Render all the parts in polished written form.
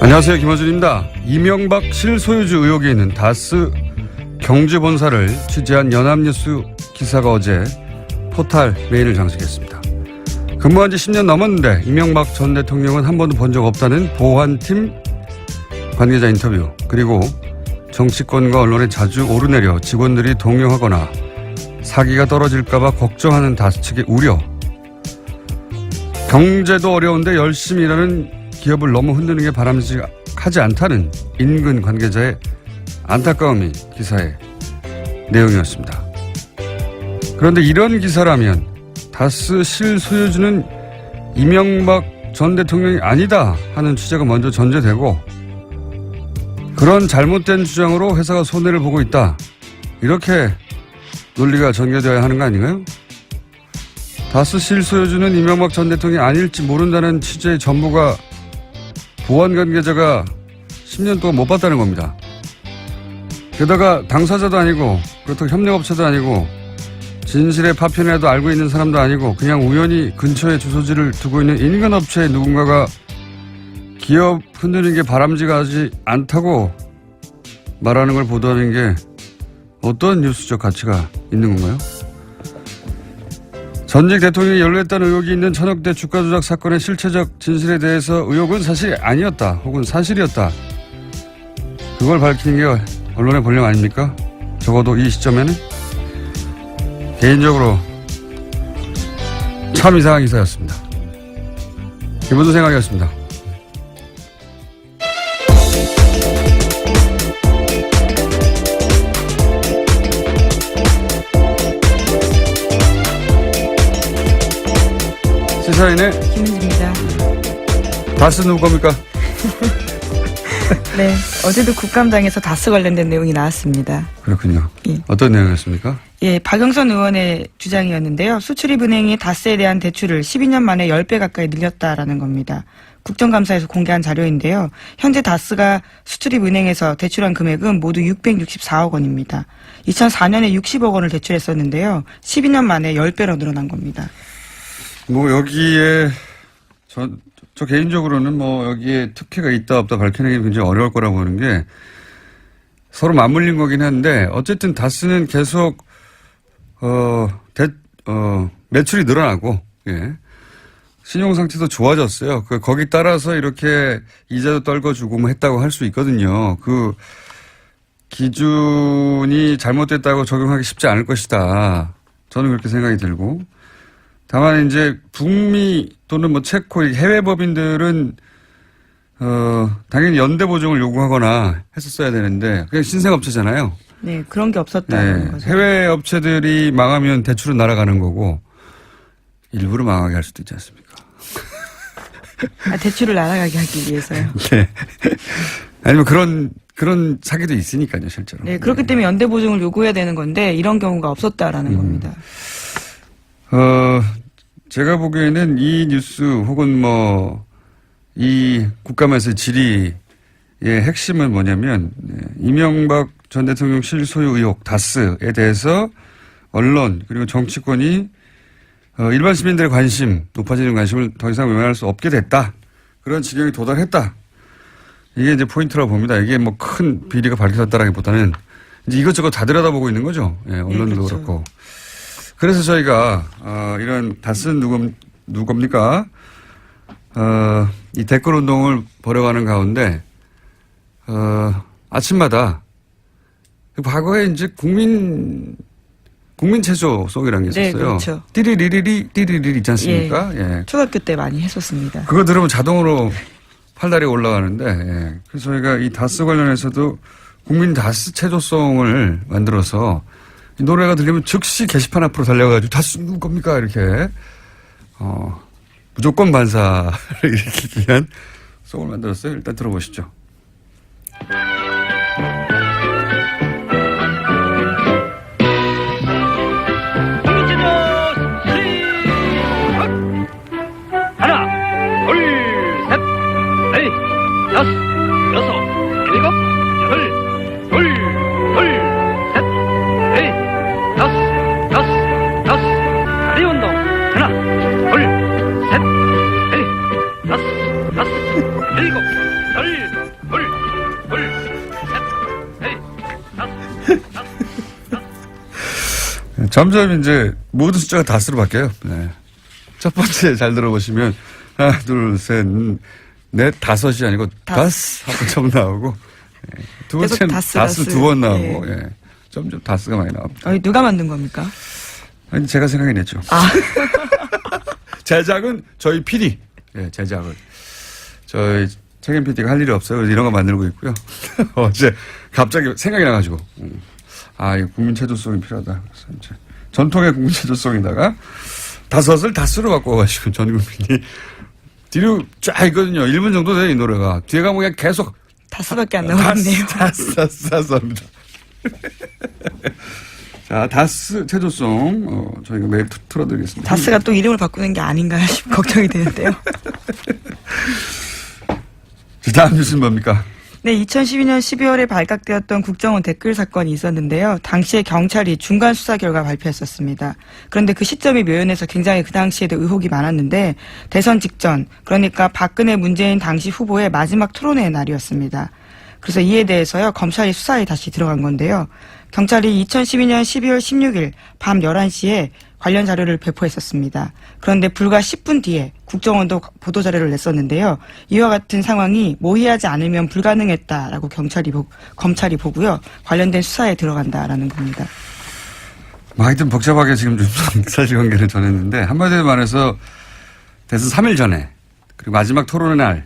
안녕하세요, 김어준입니다. 이명박 실소유주 의혹이 있는 다스 경주본사를 취재한 연합뉴스 기사가 어제 포탈 메인을 장식했습니다. 근무한 지 10년 넘었는데 이명박 전 대통령은 한 번도 본 적 없다는 보안팀 관계자 인터뷰, 그리고 정치권과 언론에 자주 오르내려 직원들이 동요하거나 사기가 떨어질까 봐 걱정하는 다스 측의 우려, 경제도 어려운데 열심히 일하는 기업을 너무 흔드는 게 바람직하지 않다는 인근 관계자의 안타까움이 기사의 내용이었습니다. 그런데 이런 기사라면 다스 실소유주는 이명박 전 대통령이 아니다 하는 취재가 먼저 전제되고, 그런 잘못된 주장으로 회사가 손해를 보고 있다, 이렇게 논리가 전개되어야 하는 거 아닌가요? 다스 실소유주는 이명박 전 대통령이 아닐지 모른다는 취재의 전부가 보안 관계자가 10년 동안 못 봤다는 겁니다. 게다가 당사자도 아니고 그렇다고 협력업체도 아니고 진실의 파편이라도 알고 있는 사람도 아니고 그냥 우연히 근처에 주소지를 두고 있는 인근 업체의 누군가가 기업 흔드는 게 바람직하지 않다고 말하는 걸 보도하는 게 어떤 뉴스적 가치가 있는 건가요? 전직 대통령이 연루했다는 의혹이 있는 천억대 주가 조작 사건의 실체적 진실에 대해서 의혹은 사실이 아니었다 혹은 사실이었다, 그걸 밝히는 게 언론의 본령 아닙니까? 적어도 이 시점에는. 개인적으로 참 이상한 기사였습니다. 기본도 생각이었습니다. 시사인의 김은지입니다. 다스 누구 겁니까? 네, 어제도 국감장에서 다스 관련된 내용이 나왔습니다. 그렇군요. 예. 어떤 내용이었습니까? 예, 박영선 의원의 주장이었는데요. 수출입은행이 다스에 대한 대출을 12년 만에 10배 가까이 늘렸다라는 겁니다. 국정감사에서 공개한 자료인데요. 현재 다스가 수출입은행에서 대출한 금액은 모두 664억 원입니다. 2004년에 60억 원을 대출했었는데요. 12년 만에 10배로 늘어난 겁니다. 뭐 여기에 저 개인적으로는 뭐 여기에 특혜가 있다 없다 밝히는 게 굉장히 어려울 거라고 보는 게, 서로 맞물린 거긴 한데 어쨌든 다스는 계속 매출이 늘어나고, 예, 신용 상태도 좋아졌어요. 거기 따라서 이렇게 이자도 떨궈주고 뭐 했다고 할 수 있거든요. 그 기준이 잘못됐다고 적용하기 쉽지 않을 것이다, 저는 그렇게 생각이 들고. 다만 이제 북미 또는 뭐 체코 해외 법인들은 당연히 연대 보증을 요구하거나 했었어야 되는데 그냥 신생업체잖아요. 네, 그런 게 없었다는 거죠. 해외 업체들이 망하면 대출은 날아가는 거고 일부러 망하게 할 수도 있지 않습니까? 대출을 날아가게 하기 위해서요. 네. 아니면 그런 사기도 있으니까요, 실제로. 네, 그렇기 때문에 연대 보증을 요구해야 되는 건데 이런 경우가 없었다라는 겁니다. 제가 보기에는 이 뉴스 혹은 뭐 이 국감에서의 질의의 핵심은 뭐냐면, 이명박 전 대통령 실소유 의혹 다스에 대해서 언론 그리고 정치권이 일반 시민들의 관심, 높아지는 관심을 더 이상 외면할 수 없게 됐다, 그런 지경에 도달했다, 이게 이제 포인트라고 봅니다. 이게 뭐 큰 비리가 밝혀졌다라기보다는 이제 이것저것 다 들여다보고 있는 거죠. 예, 언론도 네, 그렇죠. 그렇고. 그래서 저희가 이런 다스는 누굽니까? 이 댓글 운동을 벌여가는 가운데 아침마다 과거에 이제 국민 체조송이라는 게 있었어요. 네, 그렇죠. 띠리리리리 있지 않습니까? 예. 초등학교 때 많이 했었습니다. 그거 들으면 자동으로 팔다리 올라가는데, 예. 그래서 저희가 이 다스 관련해서도 국민 다스 체조송을 만들어서 이 노래가 들리면 즉시 게시판 앞으로 달려가지고 다스 누구 겁니까? 이렇게 무조건 반사를 일으키기 위한 송을 만들었어요. 일단 들어보시죠. 하나, 둘, 셋, 넷, 다섯, 여섯, 일곱, 여덟, 둘, 셋, 넷, 다섯, 다리 운동. 하나, 둘, 셋, 넷, 다섯, 일곱, 여덟, 점점 이제 모든 숫자가 다스로 바뀌어요. 네. 첫 번째 잘 들어보시면 하나, 둘, 셋, 넷, 다섯이 아니고 다스 하고 점 나오고 네. 두 번째는 다스 두 번 나오고 예. 점점 다스가 많이 나옵니다. 누가 만든 겁니까? 아니 제가 생각해냈죠. 아. 제작은 저희 PD. 예, 제작은 저희 책임 PD가 할 일이 없어요. 그래서 이런 거 만들고 있고요. 어제 갑자기 생각이 나가지고 이거 국민 체조성이 필요하다. 그래서 이제 전통의 국민 체조성에다가 다섯을 다스로 바꿔가지고 전 국민이 뒤로 쫙 있거든요. 1분 정도 돼요, 이 노래가. 뒤에 가면 그냥 계속 다스밖에 안 나오겠네요. 다스 합니다. 자, 다스 체조송 저희가 매일 틀어드리겠습니다. 다스가 또 이름을 바꾸는 게 아닌가 싶 걱정이 되는데요. 다음 뉴스는 뭡니까? 네, 2012년 12월에 발각되었던 국정원 댓글 사건이 있었는데요. 당시에 경찰이 중간 수사 결과 발표했었습니다. 그런데 그 시점이 묘연해서 굉장히 그 당시에도 의혹이 많았는데 대선 직전, 그러니까 박근혜 문재인 당시 후보의 마지막 토론회의 날이었습니다. 그래서 이에 대해서요, 검찰이 수사에 다시 들어간 건데요. 경찰이 2012년 12월 16일 밤 11시에 관련 자료를 배포했었습니다. 그런데 불과 10분 뒤에 국정원도 보도자료를 냈었는데요. 이와 같은 상황이 모의하지 않으면 불가능했다라고 검찰이 보고요. 관련된 수사에 들어간다라는 겁니다. 하여튼 복잡하게 지금 좀 사실관계를 전했는데 한마디로 말해서 대선 3일 전에 그리고 마지막 토론의 날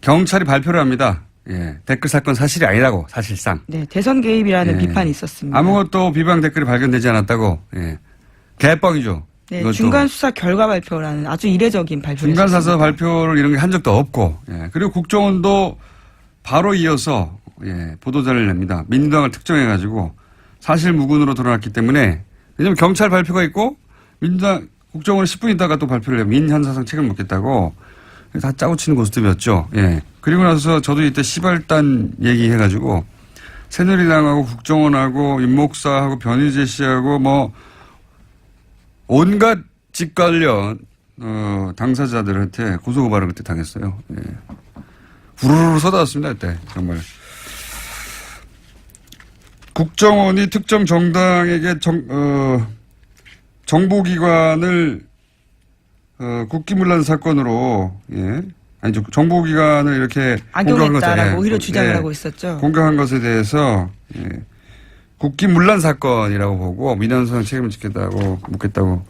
경찰이 발표를 합니다. 예, 댓글 사건 사실이 아니라고 사실상. 네, 대선 개입이라는 비판이 있었습니다. 아무것도 비방 댓글이 발견되지 않았다고. 예. 개뻥이죠. 네, 중간 수사 결과 발표라는 아주 이례적인 발표를 중간 수사 발표를 이런 게 한 적도 없고. 예. 그리고 국정원도 바로 이어서 보도자료를 냅니다. 민주당을 특정해가지고 사실 무근으로 드러났기 때문에 왜냐하면 경찰 발표가 있고 민주당 국정원은 10분 있다가 또 발표를 해요. 민현사상 책임을 묻겠다고. 다 짜고 치는 고스톱이었죠. 예. 그리고 나서 저도 이때 시발단 얘기해가지고 새누리당하고 국정원하고 윤목사하고 변희재 씨하고 뭐 온갖 직 관련 당사자들한테 고소고발을 그때 당했어요. 예. 후루루 쏟아졌습니다. 그때 정말. 국정원이 특정 정당에게 정보기관을 국기문란 사건으로, 아니죠. 정보기관을 이렇게 악용했다라고 오히려 주장을 하고 있었죠. 공격한 것에 대해서, 국기문란 사건이라고 보고 민원상 책임을 지겠다고 묻겠다고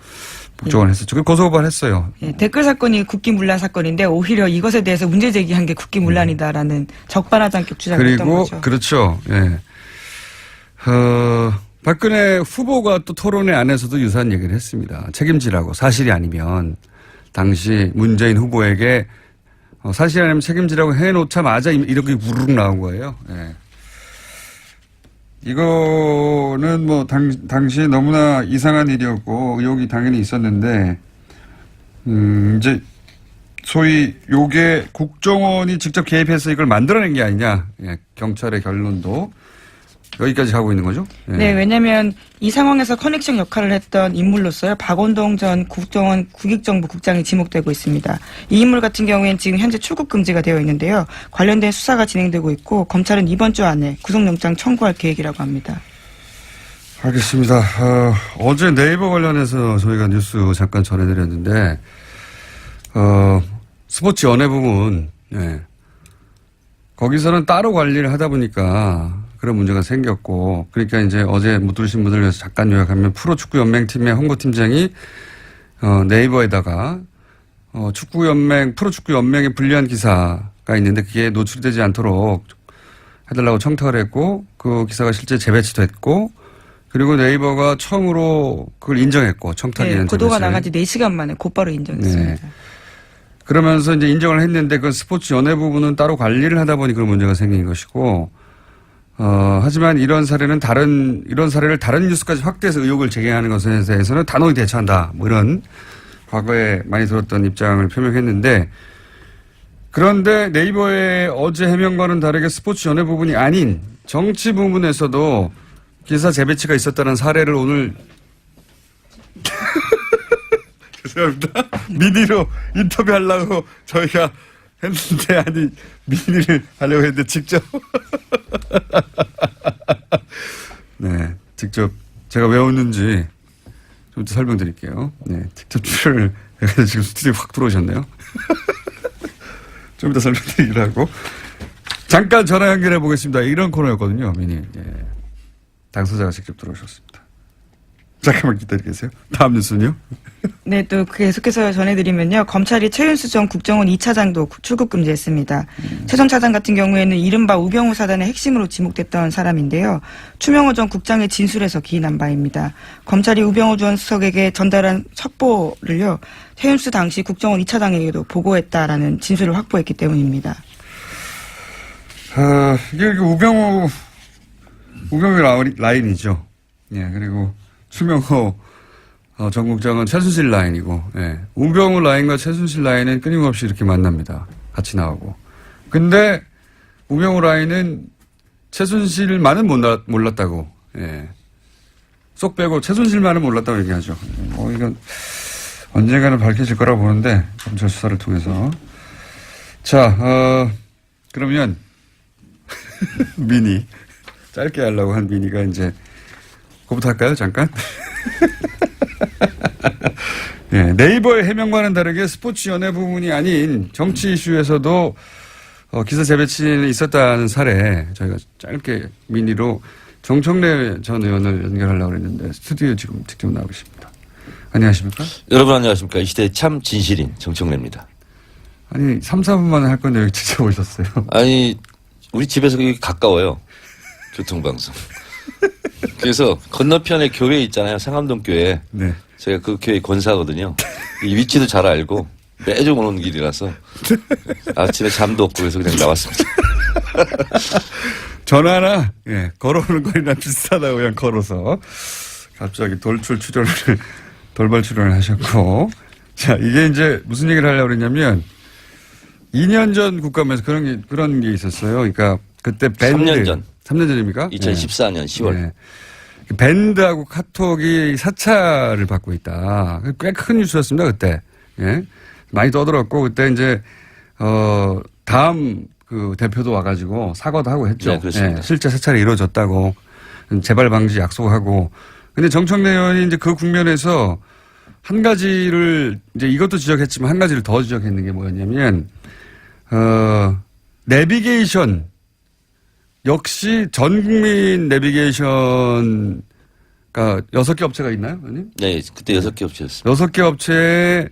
국정원 했었죠. 그 고소고발 했어요. 댓글 사건이 국기문란 사건인데 오히려 이것에 대해서 문제 제기한 게 국기문란이다라는 적반하장격 주장을 했던 거죠. 그리고 그렇죠. 박근혜 후보가 또 토론회 안에서도 유사한 얘기를 했습니다. 책임지라고 사실이 아니면 당시 문재인 후보에게 사실이 아니면 책임지라고 해놓자마자 이렇게 우르륵 나온 거예요. 이거는 뭐 당시에 너무나 이상한 일이었고 의혹이 당연히 있었는데 이제 소위 요게 국정원이 직접 개입해서 이걸 만들어낸 게 아니냐. 경찰의 결론도 여기까지 가고 있는 거죠? 네, 왜냐하면 이 상황에서 커넥션 역할을 했던 인물로서요. 박원동 전 국정원 국익정보 국장이 지목되고 있습니다. 이 인물 같은 경우에는 지금 현재 출국 금지가 되어 있는데요. 관련된 수사가 진행되고 있고 검찰은 이번 주 안에 구속영장 청구할 계획이라고 합니다. 알겠습니다. 어제 네이버 관련해서 저희가 뉴스 잠깐 전해드렸는데 스포츠 연예 부분 거기서는 따로 관리를 하다 보니까 그런 문제가 생겼고, 그러니까 이제 어제 못 들으신 분들 위해서 잠깐 요약하면 프로축구연맹팀의 홍보팀장이 네이버에다가 프로축구연맹에 불리한 기사가 있는데 그게 노출되지 않도록 해달라고 청탁을 했고, 그 기사가 실제 재배치도 했고, 그리고 네이버가 처음으로 그걸 인정했고, 청탁에 대한 보도가 나간 지 4시간 만에 곧바로 인정했습니다. 네. 그러면서 이제 인정을 했는데 그 스포츠 연예 부분은 따로 관리를 하다 보니 그런 문제가 생긴 것이고, 하지만 이런 사례를 다른 뉴스까지 확대해서 의혹을 제기하는 것에 대해서는 단호히 대처한다. 뭐 이런 과거에 많이 들었던 입장을 표명했는데, 그런데 네이버의 어제 해명과는 다르게 스포츠 연예 부분이 아닌 정치 부분에서도 기사 재배치가 있었다는 사례를 오늘 죄송합니다. 미니로 인터뷰하려고 저희가 했는데, 아니, 미니를 하려고 했는데, 직접. 네, 직접 제가 왜 웃는지 좀 더 설명드릴게요. 네, 직접 출연을 해서 지금 스튜디오 확 들어오셨네요. 좀 이따 설명드리기로 하고. 잠깐 전화 연결해 보겠습니다. 이런 코너였거든요, 미니. 예. 당사자가 직접 들어오셨습니다. 잠깐만 기다리겠어요. 다음 뉴스는요? 네, 또 계속해서 전해드리면요. 검찰이 최윤수 전 국정원 2차장도 출국 금지했습니다. 최 전 차장 같은 경우에는 이른바 우병우 사단의 핵심으로 지목됐던 사람인데요. 추명호 전 국장의 진술에서 기인한 바입니다. 검찰이 우병우 전 수석에게 전달한 첩보를요. 최윤수 당시 국정원 2차장에게도 보고했다라는 진술을 확보했기 때문입니다. 이게 우병우 라인이죠. 예, 그리고 추명호 전 국장은 최순실 라인이고, 예. 우병우 라인과 최순실 라인은 끊임없이 이렇게 만납니다. 같이 나오고. 근데 우병우 라인은 최순실만은 몰랐다고, 예. 쏙 빼고 최순실만은 몰랐다고 얘기하죠. 이건 언젠가는 밝혀질 거라고 보는데, 검찰 수사를 통해서. 자, 그러면 미니. 짧게 하려고 한 미니가 이제, 그거부터 할까요? 잠깐. 네, 네이버의 해명과는 다르게 스포츠 연예 부분이 아닌 정치 이슈에서도 기사 재배치는 있었다는 사례 저희가 짧게 미니로 정청래 전 의원을 연결하려고 했는데 스튜디오에 지금 직접 나오고 있습니다. 안녕하십니까? 여러분 안녕하십니까? 이 시대의 참 진실인 정청래입니다. 아니 3, 4분 만에 할 건데 여기 직접 오셨어요. 아니 우리 집에서 여기 가까워요. 교통방송. 그래서 건너편에 교회 있잖아요. 상암동 교회. 네. 제가 그 교회 권사거든요. 이 위치도 잘 알고 매주 오는 길이라서 아침에 잠도 없고 그래서 그냥 나왔습니다. 전화나 예, 걸어오는 거리랑 비슷하다고 그냥 걸어서 갑자기 돌발 출연을 하셨고 자 이게 이제 무슨 얘기를 하려고 그랬냐면 2년 전 국감에서 그런 게 있었어요. 그러니까 그때 밴드 3년 전. 3년 전입니까? 2014년 10월. 네. 밴드하고 카톡이 사찰을 받고 있다. 꽤 큰 뉴스였습니다, 그때. 예. 많이 떠들었고, 그때 이제, 다음 그 대표도 와가지고 사과도 하고 했죠. 네, 그렇습니다. 예. 실제 사찰이 이루어졌다고. 재발 방지 약속하고. 근데 정청래 의원이 이제 그 국면에서 한 가지를, 이제 이것도 지적했지만 한 가지를 더 지적했는 게 뭐였냐면, 내비게이션, 역시 전 국민 내비게이션가 6개 업체가 있나요? 아니? 네, 그때 6개 업체였습니다. 6개 업체에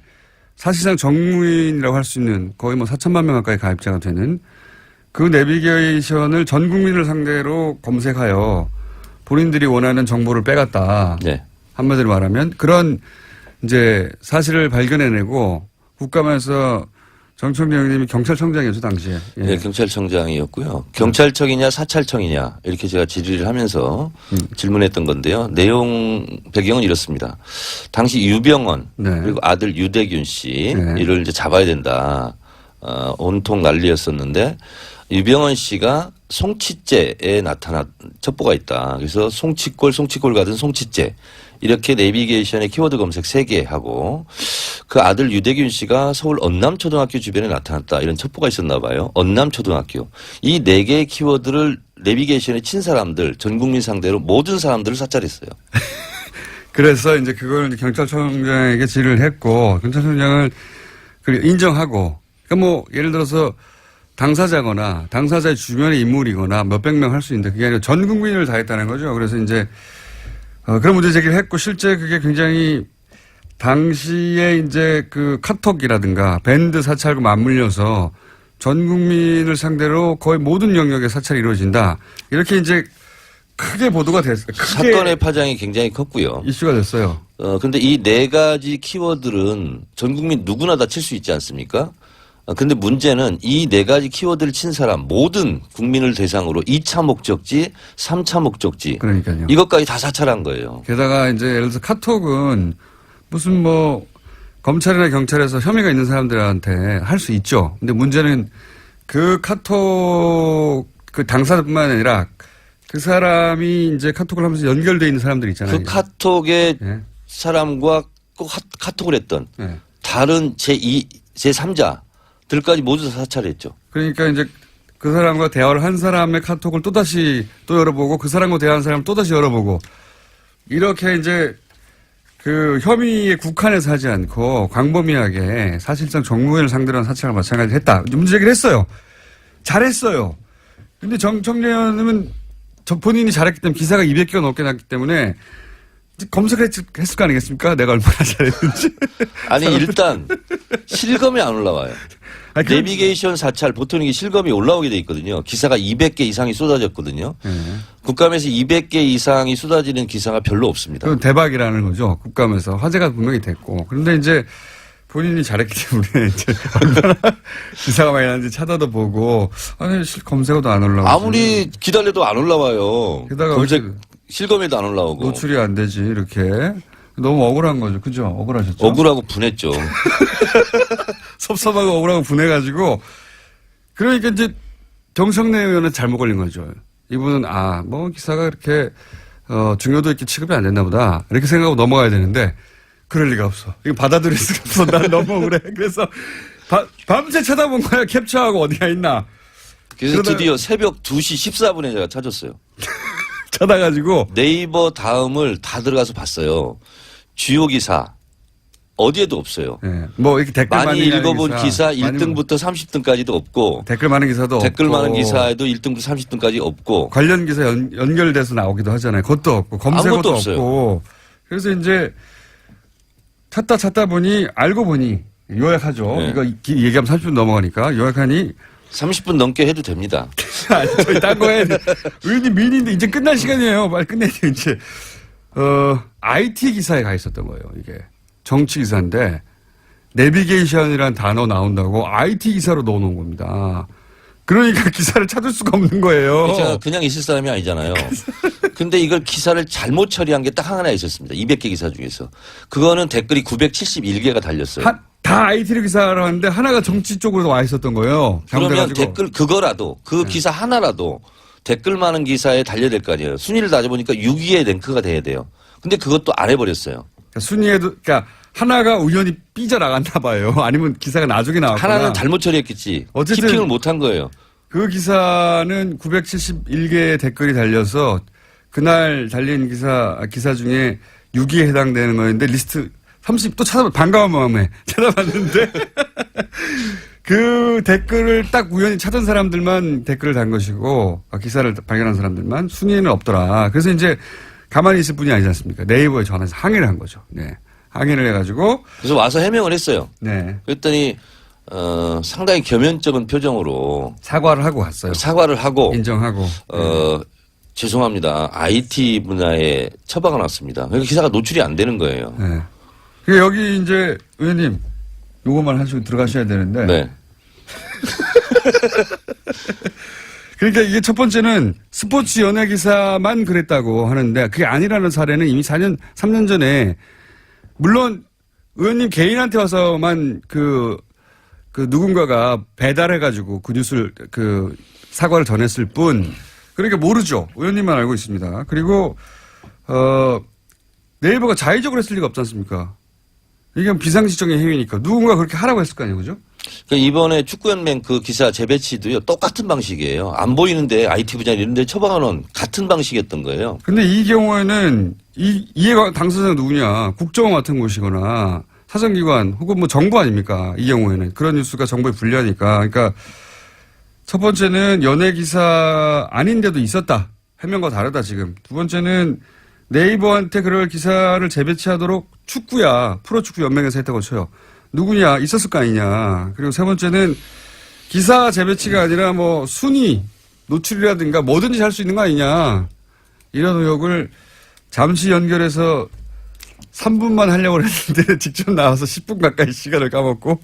사실상 전국민이라고 할 수 있는 거의 뭐 4천만 명 가까이 가입자가 되는 그 내비게이션을 전 국민을 상대로 검색하여 본인들이 원하는 정보를 빼갔다. 네. 한마디로 말하면 그런 이제 사실을 발견해내고 국감에서 정청래 의원님이 경찰청장이었죠, 당시에. 예. 네, 경찰청장이었고요. 경찰청이냐 사찰청이냐 이렇게 제가 질의를 하면서 질문했던 건데요. 내용 배경은 이렇습니다. 당시 유병원 네. 그리고 아들 유대균 씨 네. 이를 이제 잡아야 된다. 온통 난리였었는데 유병원 씨가 송치죄에 나타난 첩보가 있다. 그래서 송치골 같은 송치죄 이렇게 내비게이션의 키워드 검색 3개 하고 그 아들 유대균 씨가 서울 언남초등학교 주변에 나타났다. 이런 첩보가 있었나 봐요. 언남초등학교. 이 4개의 키워드를 내비게이션에 친 사람들 전 국민 상대로 모든 사람들을 사찰했어요. 그래서 이제 그걸 경찰청장에게 질의를 했고 경찰청장을 인정하고 그러니까 뭐 예를 들어서 당사자거나 당사자의 주변의 인물이거나 몇백 명 할 수 있는데 그게 아니라 전 국민을 다 했다는 거죠. 그래서 이제 그런 문제 제기를 했고 실제 그게 굉장히 당시에 이제 그 카톡이라든가 밴드 사찰과 맞물려서 전 국민을 상대로 거의 모든 영역에 사찰이 이루어진다. 이렇게 이제 크게 보도가 됐어요. 크게 사건의 파장이 굉장히 컸고요. 이슈가 됐어요. 근데 이 4가지 키워드는 전 국민 누구나 다 칠 수 있지 않습니까? 근데 문제는 이 4가지 키워드를 친 사람 모든 국민을 대상으로 2차 목적지, 3차 목적지. 그러니까요. 이것까지 다 사찰한 거예요. 게다가 이제 예를 들어서 카톡은 무슨 뭐 검찰이나 경찰에서 혐의가 있는 사람들한테 할 수 있죠. 근데 문제는 그 카톡 그 당사자뿐만 아니라 그 사람이 이제 카톡을 하면서 연결되어 있는 사람들 있잖아요. 그 카톡의 예. 사람과 꼭 카톡을 했던 네. 다른 제3자들까지 모두 다 사찰했죠. 그러니까 이제 그 사람과 대화를 한 사람의 카톡을 또다시 또 열어보고 그 사람과 대화한 사람을 또다시 열어보고 이렇게 이제 그 혐의에 국한해서 하지 않고 광범위하게 사실상 정무위원을 상대로 한 사찰을 마찬가지로 했다. 문제 제기를 했어요. 잘했어요. 근데 정청래의원은 본인이 잘했기 때문에 기사가 200개가 넘게 났기 때문에 검색을 했을 거 아니겠습니까? 내가 얼마나 잘했는지. 아니 일단 실검이 안 올라와요. 아니, 내비게이션 사찰 보통 이게 실검이 올라오게 돼 있거든요. 기사가 200개 이상이 쏟아졌거든요. 국감에서 200개 이상이 쏟아지는 기사가 별로 없습니다. 그건 대박이라는 거죠. 국감에서 화제가 분명히 됐고. 그런데 이제 본인이 잘했기 때문에 이제 얼마나 기사가 많이 나는지 찾아도 보고 아니 검색어도 안 올라오고 아무리 기다려도 안 올라와요. 게다가 검색 실검에도 안 올라오고. 노출이 안 되지 이렇게 너무 억울한 거죠. 그죠? 억울하셨죠? 억울하고 분했죠. 섭섭하고 억울하고 분해가지고 그러니까 이제 정청래 의원은 잘못 걸린 거죠. 이분은 뭐 기사가 이렇게 중요도 있게 취급이 안 됐나 보다 이렇게 생각하고 넘어가야 되는데 그럴 리가 없어. 이거 받아들일 수가 없어. 난 너무 억울해. 그래서 밤새 쳐다본 거야. 캡처하고 어디가 있나. 그래서 드디어 새벽 2시 14분에 제가 찾았어요. 찾아가지고 네이버 다음을 다 들어가서 봤어요. 주요 기사 어디에도 없어요. 네. 뭐 이렇게 댓글 많이 읽어본 기사 많이 1등부터 30등까지도 없고 댓글 많은 기사도 댓글 없고 많은 기사에도 1등부터 30등까지 없고 관련 기사 연결돼서 나오기도 하잖아요. 그것도 없고 검색어도 아무것도 없어요. 없고 그래서 이제 찾다 보니 알고 보니 요약하죠. 네. 이거 얘기하면 30분 넘어가니까 요약하니 30분 넘게 해도 됩니다. 아니, 저희 딴 거 해야 돼. 의원님 미인인데 이제 끝날 시간이에요. 빨리 끝내야 돼, 이제. IT 기사에 가 있었던 거예요, 이게. 정치 기사인데, 내비게이션이라는 단어 나온다고 IT 기사로 넣어놓은 겁니다. 그러니까 기사를 찾을 수가 없는 거예요. 제가 그냥 있을 사람이 아니잖아요. 근데 이걸 기사를 잘못 처리한 게 딱 하나 있었습니다. 200개 기사 중에서. 그거는 댓글이 971개가 달렸어요. 다 IT로 기사를 하는데 하나가 정치 쪽으로 와 있었던 거예요. 그러면 잘못해가지고. 댓글 그거라도 그 기사 하나라도 댓글 많은 기사에 달려야 될 거 아니에요. 순위를 따져보니까 6위에 랭크가 돼야 돼요. 근데 그것도 안 해버렸어요. 그러니까 순위에도, 그러니까 하나가 우연히 삐져나갔나 봐요. 아니면 기사가 나중에 나왔구나. 하나는 잘못 처리했겠지. 어쨌든 키핑을 못한 거예요. 그 기사는 971개의 댓글이 달려서 그날 달린 기사 중에 6위에 해당되는 거였는데 리스트 30 또 반가운 마음에 찾아봤는데 그 댓글을 딱 우연히 찾은 사람들만 댓글을 단 것이고 기사를 발견한 사람들만 순위에는 없더라. 그래서 이제 가만히 있을 분이 아니지 않습니까? 네이버에 전화해서 항의를 한 거죠. 네. 항의를 해가지고 그래서 와서 해명을 했어요. 네. 그랬더니 상당히 겸연쩍은 표정으로 사과를 하고 갔어요. 사과를 하고 인정하고. 죄송합니다. IT 분야에 처방을 놨습니다. 그러니까 기사가 노출이 안 되는 거예요. 네. 그러니까 여기 이제 의원님 요것만 하시고 들어가셔야 되는데. 네. 그러니까 이게 첫 번째는 스포츠 연예 기사만 그랬다고 하는데 그게 아니라는 사례는 이미 3년 전에 물론 의원님 개인한테 와서만 그 누군가가 배달해가지고 그 뉴스를 사과를 전했을 뿐 그러니까 모르죠. 의원님만 알고 있습니다. 그리고 네이버가 자의적으로 했을 리가 없지 않습니까? 이게 비상시적인 행위니까 누군가 그렇게 하라고 했을 거 아니에요, 그죠? 그러니까 이번에 축구연맹 그 기사 재배치도요 똑같은 방식이에요. 안 보이는데 IT 분야 이런데 처방하는 같은 방식이었던 거예요. 근데 이 경우에는 이해 당사자가 누구냐? 국정원 같은 곳이거나 사정기관 혹은 뭐 정부 아닙니까? 이 경우에는 그런 뉴스가 정부에 불리하니까. 그러니까 첫 번째는 연예 기사 아닌데도 있었다. 해명과 다르다 지금. 두 번째는 네이버한테 그럴 기사를 재배치하도록 축구야 프로축구 연맹에서 했다고 쳐요. 누구냐 있었을 거 아니냐. 그리고 세 번째는 기사 재배치가 아니라 뭐 순위 노출이라든가 뭐든지 할 수 있는 거 아니냐. 이런 의혹을 잠시 연결해서 3분만 하려고 했는데 직접 나와서 10분 가까이 시간을 까먹고.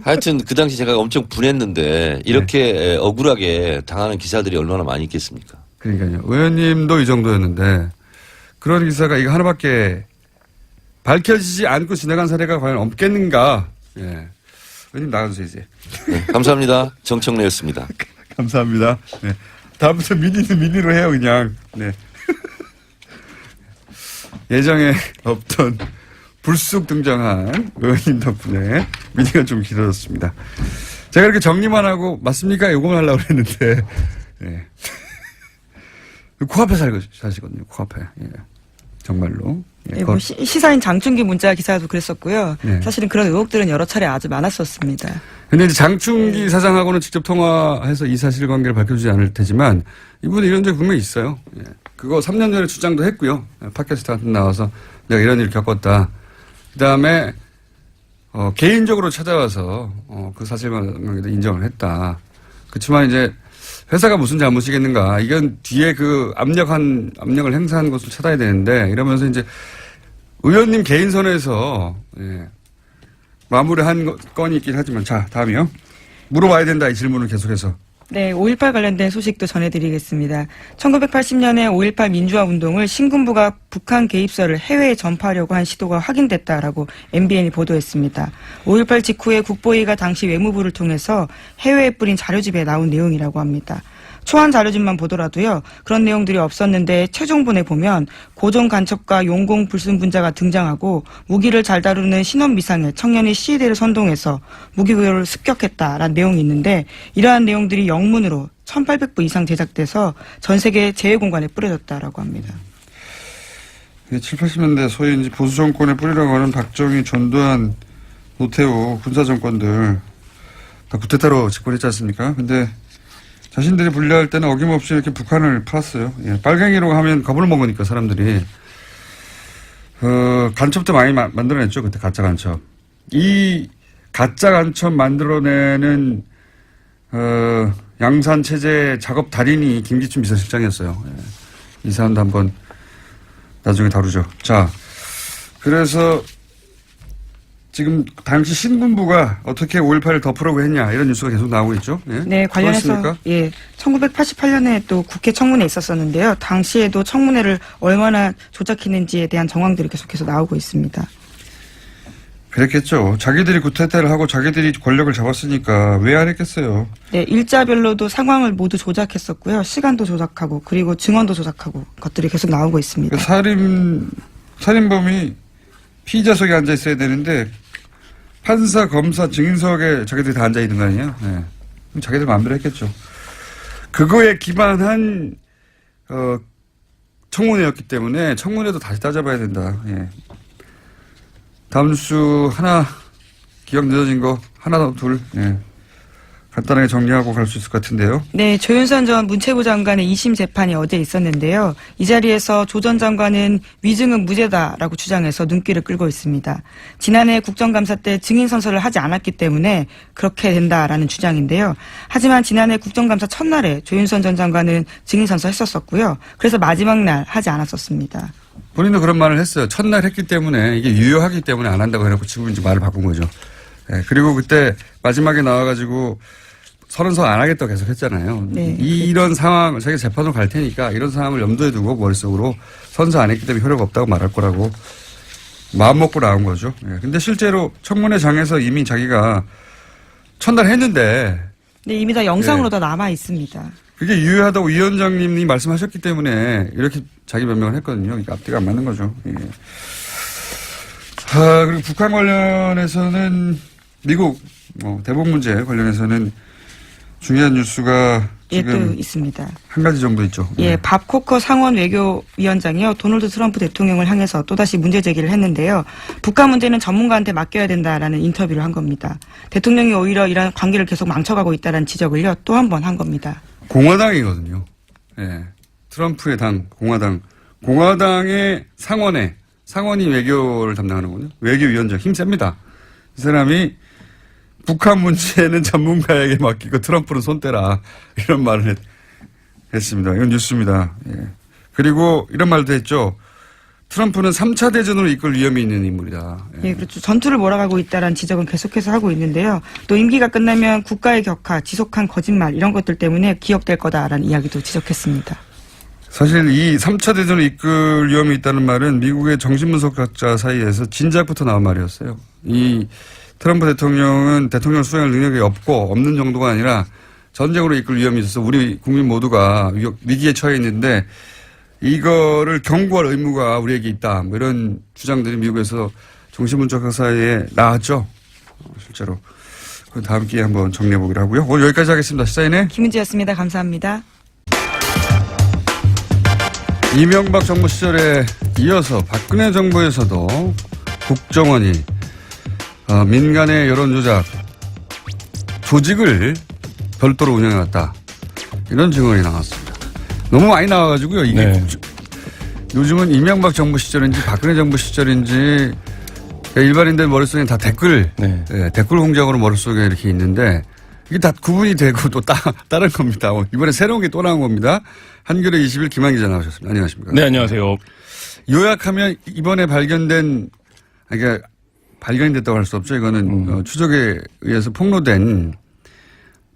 하여튼 그 당시 제가 엄청 분했는데 이렇게 억울하게 당하는 기사들이 얼마나 많이 있겠습니까? 그러니까요. 의원님도 이 정도였는데 그런 기사가 이거 하나밖에 밝혀지지 않고 지나간 사례가 과연 없겠는가. 예. 의원님 나가주세요 이제. 네, 감사합니다. 정청래였습니다. 감사합니다. 네. 다음부터 미니는 미니로 해요 그냥. 네. 예정에 없던 불쑥 등장한 의원님 덕분에 미디어가 좀 길어졌습니다. 제가 이렇게 정리만 하고 맞습니까? 요거만 하려고 했는데 네. 코앞에 사시거든요. 코앞에. 예. 정말로. 예. 네, 뭐 시사인 장충기 문자 기사도 그랬었고요. 네. 사실은 그런 의혹들은 여러 차례 아주 많았었습니다. 근데 이제 장충기 사장하고는 직접 통화해서 이 사실관계를 밝혀주지 않을 테지만 이분은 이런 적 분명히 있어요. 예. 그거 3년 전에 주장도 했고요. 팟캐스트 같은 데 나와서 내가 이런 일을 겪었다. 그 다음에 개인적으로 찾아와서 그 사실관계도 인정을 했다. 그렇지만 이제 회사가 무슨 잘못이겠는가. 이건 뒤에 그 압력을 행사한 것을 찾아야 되는데 이러면서 이제 의원님 개인 선에서 예, 마무리한 건이 있긴 하지만 자 다음이요. 물어봐야 된다 이 질문을 계속해서. 네, 5.18 관련된 소식도 전해드리겠습니다. 1980년에 5.18 민주화 운동을 신군부가 북한 개입설을 해외에 전파하려고 한 시도가 확인됐다라고 MBN이 보도했습니다. 5.18 직후에 국보위가 당시 외무부를 통해서 해외에 뿌린 자료집에 나온 내용이라고 합니다. 초안 자료집만 보더라도요. 그런 내용들이 없었는데 최종본에 보면 고종 간첩과 용공 불순분자가 등장하고 무기를 잘 다루는 신원 미상의 청년이 시위대를 선동해서 무기 구요를 습격했다라는 내용이 있는데 이러한 내용들이 영문으로 1800부 이상 제작돼서 전 세계 제외공간에 뿌려졌다라고 합니다. 7, 80년대 소위 이제 보수 정권에 뿌리라고 하는 박정희, 전두환, 노태우 군사 정권들 다 쿠데타로 집권했지 않습니까? 근데 자신들이 분리할 때는 어김없이 이렇게 북한을 팔았어요. 예, 빨갱이로 하면 겁을 먹으니까 사람들이. 간첩도 많이 만들어냈죠. 그때 가짜 간첩. 이 가짜 간첩 만들어내는 양산 체제 작업 달인이 김기춘 비서실장이었어요. 예, 이 사람도 한번 나중에 다루죠. 자, 그래서 지금 당시 신군부가 어떻게 5.18을 덮으려고 했냐 이런 뉴스가 계속 나오고 있죠. 예? 네, 관련해서 그렇습니까? 예, 1988년에 또 국회 청문회 있었었는데요. 당시에도 청문회를 얼마나 조작했는지에 대한 정황들이 계속해서 나오고 있습니다. 그랬겠죠. 자기들이 구태타를 하고 자기들이 권력을 잡았으니까 왜 안 했겠어요. 네, 일자별로도 상황을 모두 조작했었고요. 시간도 조작하고 그리고 증언도 조작하고 것들이 계속 나오고 있습니다. 살인범이 피의자석에 앉아 있어야 되는데 판사, 검사, 증인석에 자기들이 다 앉아 있는 거 아니에요? 네. 그럼 자기들 마음대로 했겠죠. 그거에 기반한 청문회였기 때문에 청문회도 다시 따져봐야 된다. 예. 다음 뉴스 하나 기억 늦어진 거 하나 둘 예. 간단하게 정리하고 갈 수 있을 것 같은데요. 네, 조윤선 전 문체부 장관의 2심 재판이 어제 있었는데요. 이 자리에서 조 전 장관은 위증은 무죄다라고 주장해서 눈길을 끌고 있습니다. 지난해 국정감사 때 증인 선서를 하지 않았기 때문에 그렇게 된다라는 주장인데요. 하지만 지난해 국정감사 첫날에 조윤선 전 장관은 증인 선서했었었고요. 그래서 마지막 날 하지 않았었습니다. 본인도 그런 말을 했어요. 첫날 했기 때문에 이게 유효하기 때문에 안 한다고 해놓고 지금 이제 말을 바꾼 거죠. 네, 그리고 그때 마지막에 나와가지고 선언서 안 하겠다고 계속 했잖아요. 네. 이런 상황, 자기가 재판으로 갈 테니까 이런 상황을 염두에 두고 머릿속으로 선서 안 했기 때문에 효력가 없다고 말할 거라고 마음먹고 나온 거죠. 네, 근데 실제로 청문회장에서 이미 자기가 첫날 했는데 네, 이미 다 영상으로 다 남아 있습니다. 그게 유효하다고 위원장님이 말씀하셨기 때문에 이렇게 자기 변명을 했거든요. 이게 앞뒤가 안 맞는 거죠. 예. 그리고 북한 관련해서는 미국 대북 문제 관련해서는 중요한 뉴스가 예, 또 지금 있습니다. 한 가지 정도 있죠. 예, 밥 코커 상원 외교위원장이요. 도널드 트럼프 대통령을 향해서 또다시 문제 제기를 했는데요. 북한 문제는 전문가한테 맡겨야 된다라는 인터뷰를 한 겁니다. 대통령이 오히려 이런 관계를 계속 망쳐가고 있다는 지적을요. 또 한 번 한 겁니다. 공화당이거든요. 예. 트럼프의 당, 공화당. 공화당의 상원이 외교를 담당하는군요. 외교위원장. 힘 셉니다. 이 사람이 북한 문제는 전문가에게 맡기고 트럼프는 손 떼라. 이런 말을 했습니다. 이건 뉴스입니다. 예. 그리고 이런 말도 했죠. 트럼프는 3차 대전으로 이끌 위험이 있는 인물이다. 예, 그렇죠. 전투를 몰아가고 있다라는 지적은 계속해서 하고 있는데요. 또 임기가 끝나면 국가의 격하, 지속한 거짓말 이런 것들 때문에 기억될 거다라는 이야기도 지적했습니다. 사실 이 3차 대전을 이끌 위험이 있다는 말은 미국의 정신분석학자 사이에서 진작부터 나온 말이었어요. 이 트럼프 대통령은 대통령 수행할 능력이 없는 정도가 아니라 전쟁으로 이끌 위험이 있어서 우리 국민 모두가 위기에 처해 있는데 이거를 경고할 의무가 우리에게 있다. 뭐 이런 주장들이 미국에서 종신문자 사이에 나왔죠. 실제로. 그 다음 기회에 한번 정리해보기로 하고요. 오늘 여기까지 하겠습니다. 시사인의 김은지였습니다. 감사합니다. 이명박 정부 시절에 이어서 박근혜 정부에서도 국정원이 민간의 여론조작 조직을 별도로 운영해왔다. 이런 증언이 나왔습니다. 너무 많이 나와가지고요. 이게 네. 요즘은 이명박 정부 시절인지 박근혜 정부 시절인지 일반인들 머릿속에 다 댓글, 네. 댓글 공작으로 머릿속에 이렇게 있는데 이게 다 구분이 되고 또 다른 겁니다. 이번에 새로운 게 또 나온 겁니다. 한겨레 20일 김한 기자 나오셨습니다. 안녕하십니까? 네, 안녕하세요. 요약하면 이번에 발견된, 그러니까 발견이 됐다고 할 수 없죠. 이거는 추적에 의해서 폭로된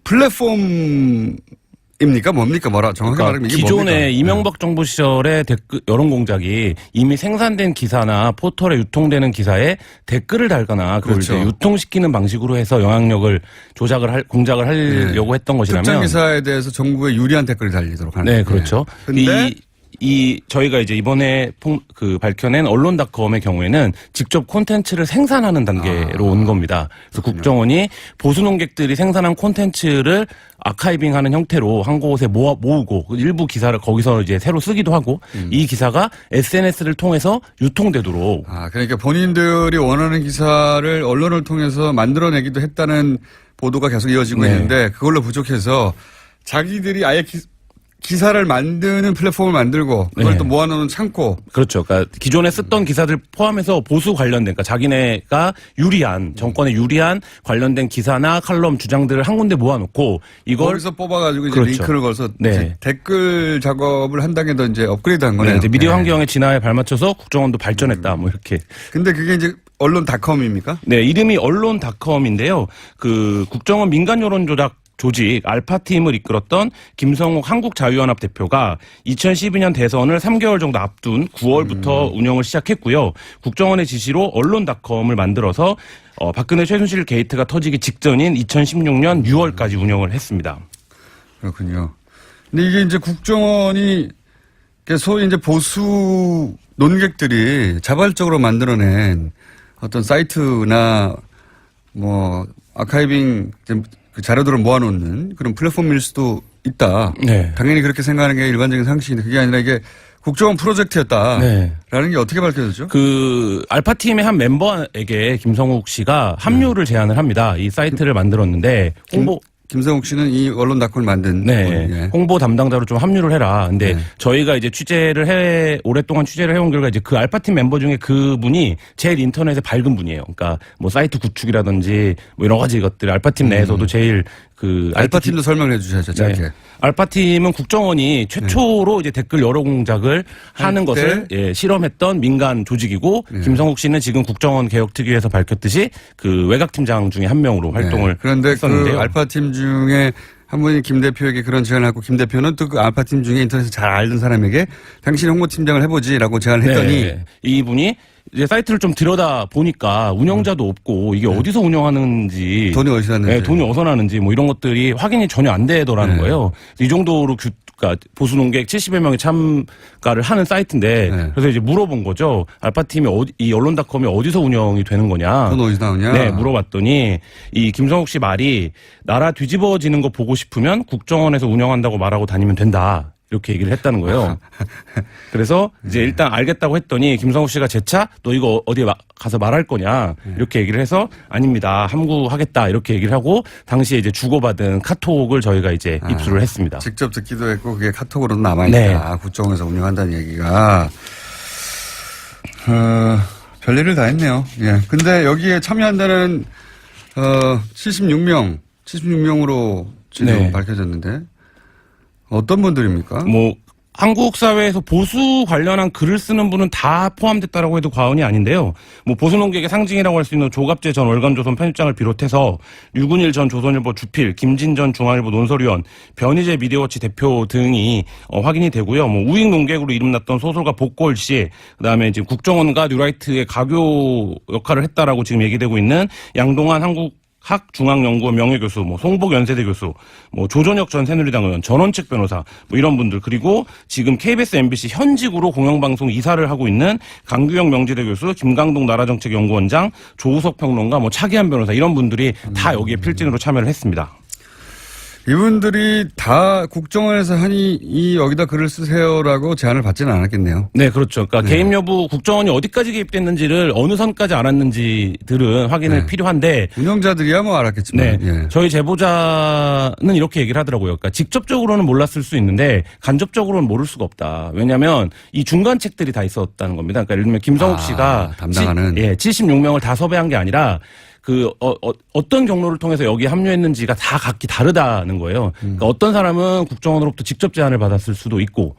플랫폼입니까? 뭡니까? 정확하게 말하면 이게 기존의 뭡니까? 이명박 정부 시절의 댓글 여론 공작이 이미 생산된 기사나 포털에 유통되는 기사에 댓글을 달거나 그걸 그렇죠. 이제 유통시키는 방식으로 해서 영향력을 공작을 하려고 했던 것이라면 특정 기사에 대해서 정부에 유리한 댓글이 달리도록 하는. 네, 그렇죠. 근데 저희가 이제 이번에 밝혀낸 언론닷컴의 경우에는 직접 콘텐츠를 생산하는 단계로 온 겁니다. 그래서 국정원이 보수 논객들이 생산한 콘텐츠를 아카이빙하는 형태로 한 곳에 모으고 일부 기사를 거기서 이제 새로 쓰기도 하고 이 기사가 SNS를 통해서 유통되도록. 그러니까 본인들이 원하는 기사를 언론을 통해서 만들어내기도 했다는 보도가 계속 이어지고 네. 있는데 그걸로 부족해서 자기들이 아예 기사를 만드는 플랫폼을 만들고 그걸 네. 또 모아놓는 창고. 그렇죠. 그러니까 기존에 쓰던 기사들 포함해서 보수 관련된, 그러니까 자기네가 유리한 정권에 유리한 관련된 기사나 칼럼 주장들을 한 군데 모아놓고 이걸 거기서 뽑아가지고 이제 그렇죠. 링크를 걸어서 네. 이제 댓글 작업을 한 단계 더 이제 업그레이드한 거네요. 이제 미디어 네. 환경의 진화에 발맞춰서 국정원도 발전했다. 뭐 이렇게. 근데 그게 이제 언론닷컴입니까? 네, 이름이 언론닷컴인데요. 그 국정원 민간 여론 조작 조직 알파팀을 이끌었던 김성욱 한국자유연합 대표가 2012년 대선을 3개월 정도 앞둔 9월부터 운영을 시작했고요. 국정원의 지시로 언론닷컴을 만들어서 박근혜 최순실 게이트가 터지기 직전인 2016년 6월까지 운영을 했습니다. 그렇군요. 근데 이게 이제 국정원이 소위 이제 보수 논객들이 자발적으로 만들어낸 어떤 사이트나 뭐 아카이빙 그 자료들을 모아놓는 그런 플랫폼일 수도 있다. 네. 당연히 그렇게 생각하는 게 일반적인 상식인데 그게 아니라 이게 국정원 프로젝트였다라는 네. 게 어떻게 밝혀졌죠? 그 알파팀의 한 멤버에게 김성욱 씨가 합류를 제안을 합니다. 이 사이트를 만들었는데 김성욱 씨는 이 언론닷컴을 만든 네. 분. 예. 홍보 담당자로 좀 합류를 해라. 근데 네. 저희가 이제 오랫동안 취재를 해온 결과 이제 그 알파팀 member 중에 그분이 제일 인터넷에 밝은 분이에요. 그러니까 뭐 사이트 구축이라든지 뭐 여러 가지 것들 알파팀 내에서도 제일 알파팀도 설명을 해 주셔야죠. 짧게. 네. 알파팀은 국정원이 최초로 이제 댓글 여러 공작을 하는 것을 실험했던 민간 조직이고 김성욱 씨는 지금 국정원 개혁특위에서 밝혔듯이 그 외곽팀장 중에 한 명으로 활동을 그런데 했었는데요. 그 알파팀 중에 한 분이 김 대표에게 그런 제안을 하고 김 대표는 또 그 알파팀 중에 인터넷을 잘 알던 사람에게 당신 홍보팀장을 해보지라고 제안을 했더니 네. 이분이 이제 사이트를 좀 들여다 보니까 운영자도 없고 이게 어디서 운영하는지 돈이 어디서 났는지 돈이 어디서 나는지 뭐 이런 것들이 확인이 전혀 안 되더라는 거예요. 이 정도로 그러니까 보수 논객 70여 명이 참가를 하는 사이트인데 그래서 이제 물어본 거죠. 알파팀이 이 언론닷컴이 어디서 운영이 되는 거냐. 돈 어디서 나오냐. 네, 물어봤더니 이 김성욱 씨 말이 나라 뒤집어지는 거 보고 싶으면 국정원에서 운영한다고 말하고 다니면 된다. 이렇게 얘기를 했다는 거예요. 그래서 이제 일단 알겠다고 했더니 김성욱 씨가 재차 너 이거 어디에 가서 말할 거냐 이렇게 얘기를 해서 아닙니다. 함구하겠다 이렇게 얘기를 하고 당시에 이제 주고받은 카톡을 저희가 이제 입수를 했습니다. 직접 듣기도 했고 그게 카톡으로도 남아있다. 네. 국정원에서 운영한다는 얘기가. 별일을 다 했네요. 예. 근데 여기에 참여한다는 76명으로 지금 네. 밝혀졌는데 어떤 분들입니까? 뭐 한국 사회에서 보수 관련한 글을 쓰는 분은 다 포함됐다라고 해도 과언이 아닌데요. 뭐 보수 논객의 상징이라고 할 수 있는 조갑재 전 월간조선 편집장을 비롯해서 류근일 전 조선일보 주필, 김진 전 중앙일보 논설위원, 변희재 미디어워치 대표 등이 확인이 되고요. 뭐 우익 논객으로 이름났던 소설가 복골 씨, 그다음에 지금 국정원과 뉴라이트의 가교 역할을 했다라고 지금 얘기되고 있는 양동한 학중앙연구원 명예교수, 뭐 송복 연세대 교수, 뭐 조전혁 전 새누리당 의원, 전원책 변호사, 뭐 이런 분들, 그리고 지금 KBS, MBC 현직으로 공영방송 이사를 하고 있는 강규영 명지대 교수, 김강동 나라정책연구원장, 조우석 평론가, 뭐 차기한 변호사 이런 분들이 다 여기에 필진으로 참여를 했습니다. 이분들이 다 국정원에서 하니 여기다 글을 쓰세요라고 제안을 받지는 않았겠네요. 네, 그렇죠. 그러니까 개입 여부 국정원이 어디까지 개입됐는지를 어느 선까지 알았는지들은 확인이 필요한데 운영자들이야 뭐 알았겠지만. 네. 예. 저희 제보자는 이렇게 얘기를 하더라고요. 그러니까 직접적으로는 몰랐을 수 있는데 간접적으로는 모를 수가 없다. 왜냐하면 이 중간책들이 다 있었다는 겁니다. 그러니까 예를 들면 김성욱 씨가 담당하는 76명을 다 섭외한 게 아니라 어떤 경로를 통해서 여기에 합류했는지가 다 각기 다르다는 거예요. 그러니까 어떤 사람은 국정원으로부터 직접 제안을 받았을 수도 있고,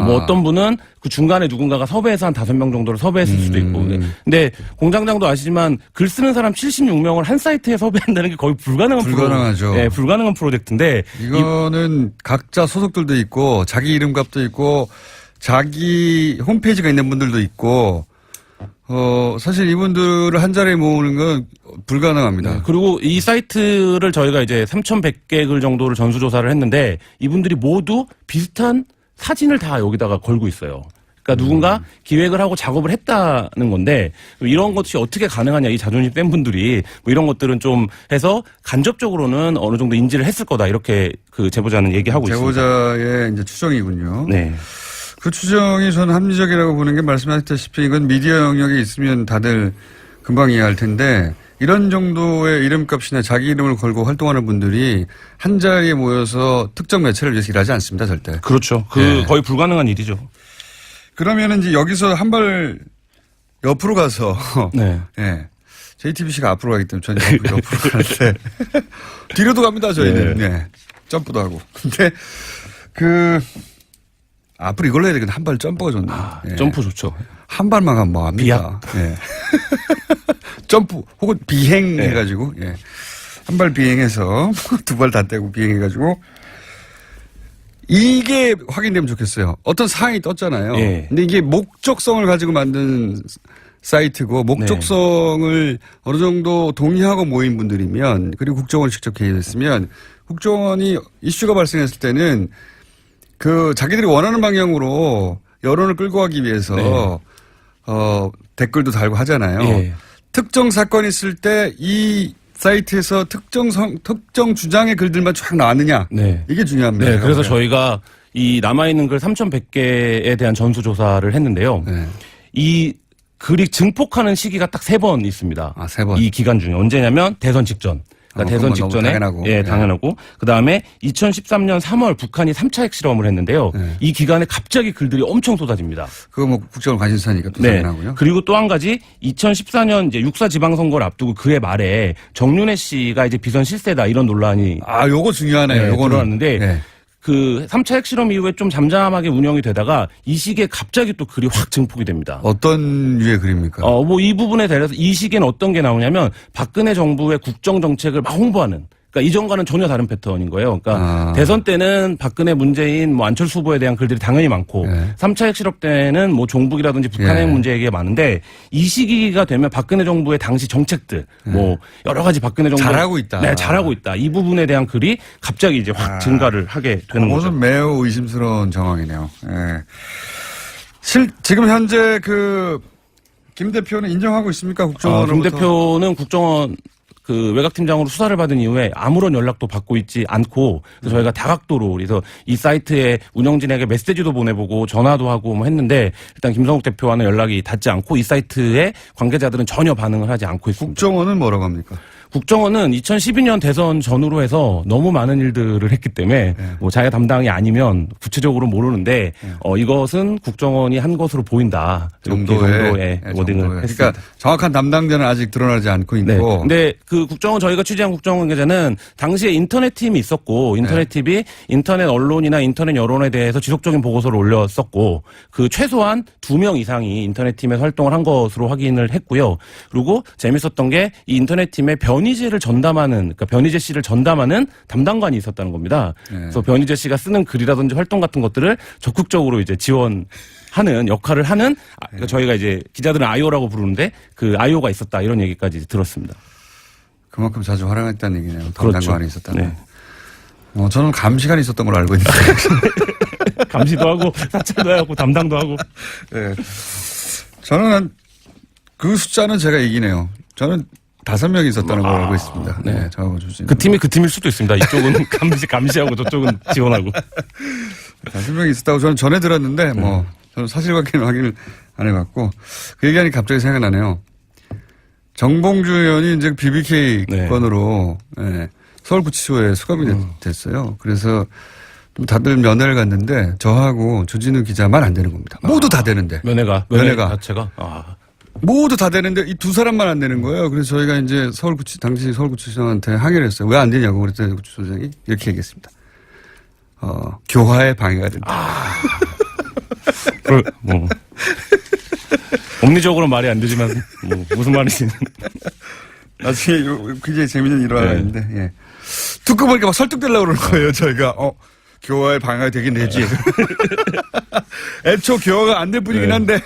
뭐 어떤 분은 그 중간에 누군가가 섭외해서 한 5명 정도를 섭외했을 수도 있고. 근데 공장장도 아시지만 글 쓰는 사람 76명을 한 사이트에 섭외한다는 게 거의 불가능하죠. 네, 불가능한 프로젝트인데. 이거는 각자 소속들도 있고, 자기 이름값도 있고, 자기 홈페이지가 있는 분들도 있고, 사실 이분들을 한 자리에 모으는 건 불가능합니다. 네, 그리고 이 사이트를 저희가 이제 3,100개 글 정도를 전수조사를 했는데 이분들이 모두 비슷한 사진을 다 여기다가 걸고 있어요. 그러니까 누군가 기획을 하고 작업을 했다는 건데 이런 것이 어떻게 가능하냐, 이 자존심 센 분들이 뭐 이런 것들은 좀 해서 간접적으로는 어느 정도 인지를 했을 거다, 이렇게 그 제보자는 얘기하고 있습니다. 제보자의 이제 추정이군요. 네. 그 추정이 저는 합리적이라고 보는 게 말씀하셨다시피 이건 미디어 영역에 있으면 다들 금방 이해할 텐데 이런 정도의 이름값이나 자기 이름을 걸고 활동하는 분들이 한 자리에 모여서 특정 매체를 위해서 일하지 않습니다, 절대. 그렇죠. 네. 거의 불가능한 일이죠. 그러면 이제 여기서 한 발 옆으로 가서 네. 네. JTBC가 앞으로 가기 때문에 저는 옆으로 가는데 뒤로도 갑니다, 저희는. 네. 네. 점프도 하고. 근데 앞으로 이걸로 해야 되겠네. 한 발 점프가 좋네. 예. 점프 좋죠. 한 발만 가면 뭐 합니까? 예. 점프 혹은 비행 네. 해가지고 예. 한 발 비행해서 두 발 다 떼고 비행해가지고 이게 확인되면 좋겠어요. 어떤 사항이 떴잖아요. 예. 근데 이게 목적성을 가지고 만든 사이트고 목적성을 어느 정도 동의하고 모인 분들이면 그리고 국정원이 직접 개입했으면 국정원이 이슈가 발생했을 때는 자기들이 원하는 방향으로 여론을 끌고 가기 위해서 댓글도 달고 하잖아요. 예. 특정 사건이 있을 때 이 사이트에서 특정 주장의 글들만 쫙 나왔느냐. 네. 이게 중요합니다. 네. 그래서 저희가 이 남아있는 글 3,100개에 대한 전수조사를 했는데요. 네. 이 글이 증폭하는 시기가 딱 3번 있습니다. 3번. 이 기간 중에 언제냐면 대선 직전. 그러니까 대선 그건 너무 직전에 당연하고. 예, 당연하고 그다음에 2013년 3월 북한이 3차 핵실험을 했는데요. 네. 이 기간에 갑자기 글들이 엄청 쏟아집니다. 그거 뭐 국정원 관심사니까 또 네. 당연하고요. 그리고 또 한 가지 2014년 이제 6.4 지방선거를 앞두고 그해 말에 정윤회 씨가 이제 비선 실세다 이런 논란이 요거 중요하네요. 요거는. 들어왔는데 네. 그 3차 핵실험 이후에 좀 잠잠하게 운영이 되다가 이 시기에 갑자기 또 글이 확 증폭이 됩니다. 어떤 류의 글입니까? 뭐 이 부분에 대해서 이 시기에는 어떤 게 나오냐면 박근혜 정부의 국정 정책을 막 홍보하는. 그러니까 이전과는 전혀 다른 패턴인 거예요. 그러니까 대선 때는 박근혜, 문재인, 뭐 안철수 후보에 대한 글들이 당연히 많고 3차 핵실험 때는 뭐 종북이라든지 북한 핵 문제 얘기가 많은데 이 시기가 되면 박근혜 정부의 당시 정책들 뭐 여러 가지 박근혜 정부 잘하고 있다. 네, 잘하고 있다. 이 부분에 대한 글이 갑자기 이제 확 증가를 하게 되는 거죠. 그것은 매우 의심스러운 정황이네요. 예. 지금 현재 김 대표는 인정하고 있습니까? 국정원으로부터? 김 대표는 국정원 외곽팀장으로 수사를 받은 이후에 아무런 연락도 받고 있지 않고 그래서 저희가 다각도로 그래서 이 사이트에 운영진에게 메시지도 보내보고 전화도 하고 뭐 했는데 일단 김성욱 대표와는 연락이 닿지 않고 이 사이트에 관계자들은 전혀 반응을 하지 않고 있습니다. 국정원은 뭐라고 합니까? 국정원은 2012년 대선 전후로 해서 너무 많은 일들을 했기 때문에 뭐 자기가 담당이 아니면 구체적으로 모르는데 이것은 국정원이 한 것으로 보인다. 정도의 워딩을 했습니다. 그러니까 정확한 담당자는 아직 드러나지 않고 있고. 네. 근데 그 국정원 저희가 취재한 국정원 관계자는 당시에 인터넷 팀이 있었고 인터넷 팀이 인터넷 언론이나 인터넷 여론에 대해서 지속적인 보고서를 올렸었고 그 최소한 2명 이상이 인터넷 팀에서 활동을 한 것으로 확인을 했고요. 그리고 재밌었던 게 이 인터넷 팀의 변희재를 전담하는, 그러니까 변희재 씨를 전담하는 담당관이 있었다는 겁니다. 그래서 변희재 씨가 쓰는 글이라든지 활동 같은 것들을 적극적으로 이제 지원하는 역할을 하는 저희가 이제 기자들은 아이오라고 부르는데 그 아이오가 있었다 이런 얘기까지 들었습니다. 그만큼 자주 활용했다는 얘기네요. 담당관이 있었다는. 네. 저는 감시관이 있었던 걸로 알고 있는데. 감시도 하고 사찰도 하고 담당도 하고. 네. 저는 그 숫자는 제가 얘기네요. 저는 5명이 있었다는 걸 알고 있습니다. 네. 저하고 주진. 그 팀이 그 팀일 수도 있습니다. 이쪽은 감시하고 저쪽은 지원하고. 5명이 있었다고 저는 전에 들었는데 저는 사실관계는 확인을 안 해봤고 그 얘기하니 갑자기 생각나네요. 정봉주 의원이 이제 BBK 건으로 서울구치소에 수감이 됐어요. 그래서 좀 다들 면회를 갔는데 저하고 주진우 기자만 안 되는 겁니다. 모두 다 되는데. 면회가 자체가. 모두 다 되는데 이 두 사람만 안 되는 거예요. 그래서 저희가 이제 당시 서울구치소장한테 항의를 했어요. 왜 안 되냐고 그랬더니 구치소장이 이렇게 얘기했습니다. 교화에 방해가 된다. 법리적으로 말이 안 되지만 무슨 말이지? 나중에 굉장히 재밌는 일화가 있는데 예. 듣고 보니까 막 설득되려고 그러는 거예요. 저희가 교화에 방해가 되긴 되지. 애초 교화가 안 될 뿐이긴 한데.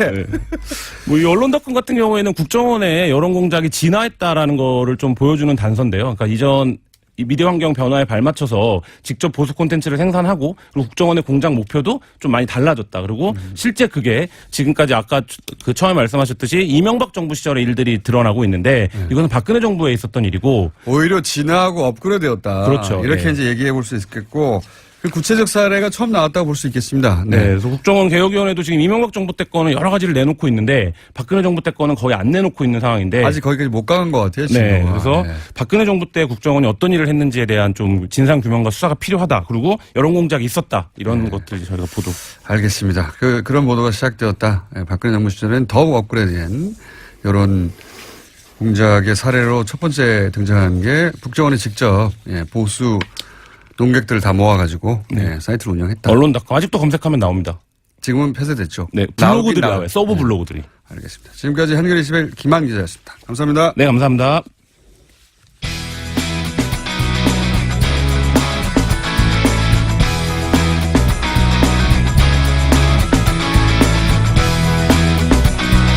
이 언론닷컴 같은 경우에는 국정원의 여론 공작이 진화했다라는 거를 좀 보여주는 단서인데요. 그러니까 이전 이 미디어 환경 변화에 발맞춰서 직접 보수 콘텐츠를 생산하고 그리고 국정원의 공작 목표도 좀 많이 달라졌다. 그리고 실제 그게 지금까지 아까 그 처음에 말씀하셨듯이 이명박 정부 시절의 일들이 드러나고 있는데 이거는 박근혜 정부에 있었던 일이고 오히려 진화하고 업그레이드였다. 그렇죠. 이렇게 이제 얘기해 볼 수 있겠고 그 구체적 사례가 처음 나왔다고 볼 수 있겠습니다. 네. 그래서 국정원 개혁위원회도 지금 이명박 정부 때 거는 여러 가지를 내놓고 있는데 박근혜 정부 때 거는 거의 안 내놓고 있는 상황인데 아직 거기까지 못 간 것 같아요. 지금. 네. 그래서 박근혜 정부 때 국정원이 어떤 일을 했는지에 대한 좀 진상 규명과 수사가 필요하다. 그리고 여론 공작이 있었다. 이런 것들이 저희가 보도. 알겠습니다. 그런 보도가 시작되었다. 박근혜 정부 시절엔 더욱 업그레이드된 여론 공작의 사례로 첫 번째 등장한 게 국정원이 직접 보수 농객들을 다 모아가지고 사이트를 운영했다. 언론닷컴 아직도 검색하면 나옵니다. 지금은 폐쇄됐죠. 네, 블로그들이 나와요. 서브 블로그들이. 알겠습니다. 지금까지 한겨레21 김한 기자였습니다. 감사합니다. 네, 감사합니다.